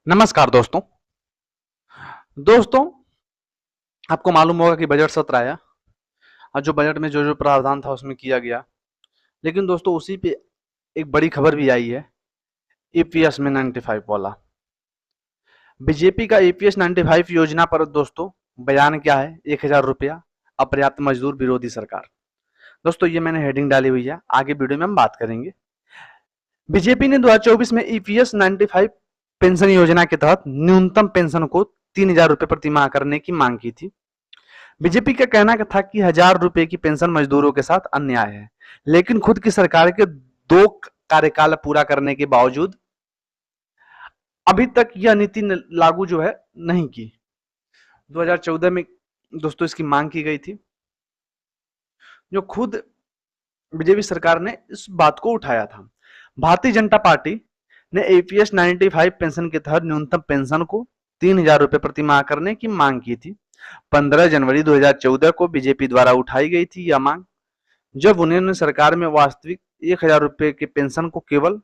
नमस्कार दोस्तों। दोस्तों, आपको मालूम होगा कि बजट सत्र आया और जो बजट में जो प्रावधान था उसमें किया गया। लेकिन दोस्तों उसी पे एक बड़ी खबर भी आई है, ईपीएस में 95 वाला। बीजेपी का ईपीएस 95 योजना पर दोस्तों बयान क्या है? 1000 रुपया, अपर्याप्त मजदूर विरोधी सरकार। दोस्तों ये मैंने हेडिंग डाली हुई है, आगे वीडियो में हम बात करेंगे। बीजेपी ने 2024 में ईपीएस 95 पेंशन योजना के तहत न्यूनतम पेंशन को 3000 रुपये प्रति माह करने की मांग की थी। बीजेपी का कहना था कि 1000 रुपए की पेंशन मजदूरों के साथ अन्याय है, लेकिन खुद की सरकार के 2 कार्यकाल पूरा करने के बावजूद अभी तक यह नीति लागू जो है नहीं की। 2014 में दोस्तों इसकी मांग की गई थी, जो खुद बीजेपी सरकार ने इस बात को उठाया था। भारतीय जनता पार्टी ने एपीएस 95 पेंशन के तहत न्यूनतम पेंशन को 3000 रुपए प्रति माह करने की मांग की थी। 15 जनवरी 2014 को बीजेपी द्वारा उठाई गई थी यह मांग, जब उन्होंने सरकार में वास्तविक 1000 रुपए के पेंशन को केवल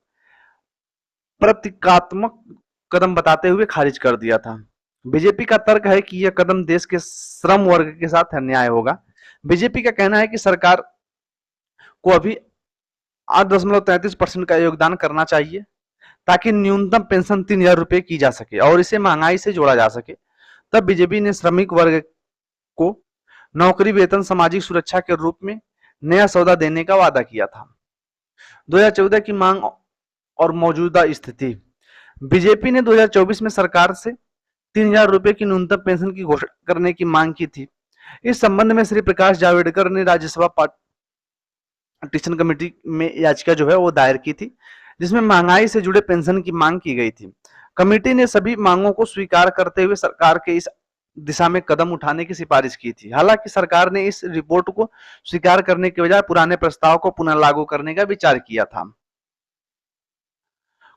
प्रतीकात्मक कदम बताते हुए खारिज कर दिया था। बीजेपी का तर्क है कि यह कदम देश के श्रम वर्ग के साथ अन्याय होगा। बीजेपी का कहना है कि सरकार को अभी 8.33% का योगदान करना चाहिए ताकि न्यूनतम पेंशन 3000 रुपए की जा सके और इसे महंगाई से जोड़ा जा सके। तब बीजेपी ने श्रमिक वर्ग को नौकरी, वेतन, सामाजिक सुरक्षा के रूप में नया सौदा देने का वादा किया था। 2014 की मांग और मौजूदा स्थिति। बीजेपी ने 2024 में सरकार से 3000 रुपए की न्यूनतम पेंशन की घोषणा करने की मांग की थी। इस संबंध में श्री प्रकाश जावड़ेकर ने राज्यसभा पार्टीशन कमेटी में याचिका जो है वो दायर की थी, जिसमें महंगाई से जुड़े पेंशन की मांग की गई थी। कमेटी ने सभी मांगों को स्वीकार करते हुए सरकार के इस दिशा में कदम उठाने की सिफारिश की थी। हालांकि सरकार ने इस रिपोर्ट को स्वीकार करने के बजाय पुराने प्रस्ताव को पुनः लागू करने का विचार किया था।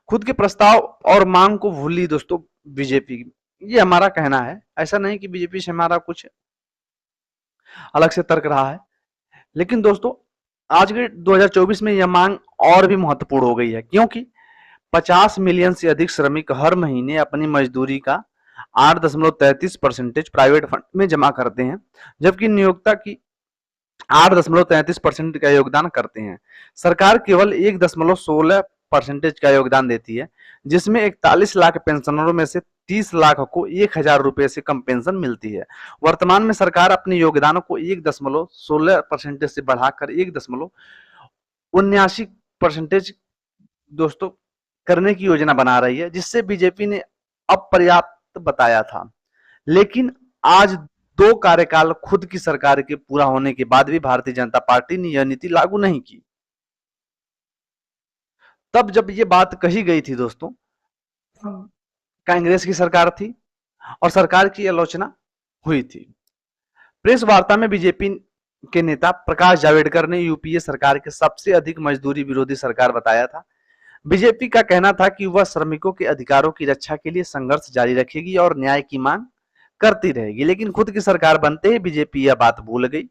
खुद के प्रस्ताव और मांग को भूली दोस्तों बीजेपी, ये हमारा कहना है। ऐसा नहीं कि बीजेपी से हमारा कुछ अलग से तर्क रहा है, लेकिन दोस्तों आज के 2024 में यह मांग और भी महत्वपूर्ण हो गई है, क्योंकि 50 मिलियन से अधिक श्रमिक हर महीने अपनी मजदूरी का 8.33% प्राइवेट फंड में जमा करते हैं, जबकि नियोक्ता की 8.33% का योगदान करते हैं। सरकार केवल 1.16% का योगदान देती है, जिसमें 41 लाख पेंशनरों में से 30 लाख को 1000 रुपए से कम पेंशन मिलती है। वर्तमान में सरकार अपने योगदान को 1.16% से बढ़ाकर 1.79% दोस्तों करने की योजना बना रही है, जिससे बीजेपी ने अपर्याप्त बताया था। लेकिन आज 2 कार्यकाल खुद की सरकार के पूरा होने के बाद भी भारतीय जनता पार्टी ने यह नीति लागू नहीं की। तब जब ये बात कही गई थी दोस्तों, कांग्रेस की सरकार थी और सरकार की आलोचना हुई थी। प्रेस वार्ता में बीजेपी के नेता प्रकाश जावड़ेकर ने यूपीए सरकार के सबसे अधिक मजदूरी विरोधी सरकार बताया था। बीजेपी का कहना था कि वह श्रमिकों के अधिकारों की रक्षा के लिए संघर्ष जारी रखेगी और न्याय की मांग करती रहेगी, लेकिन खुद की सरकार बनते ही बीजेपी यह बात भूल गई।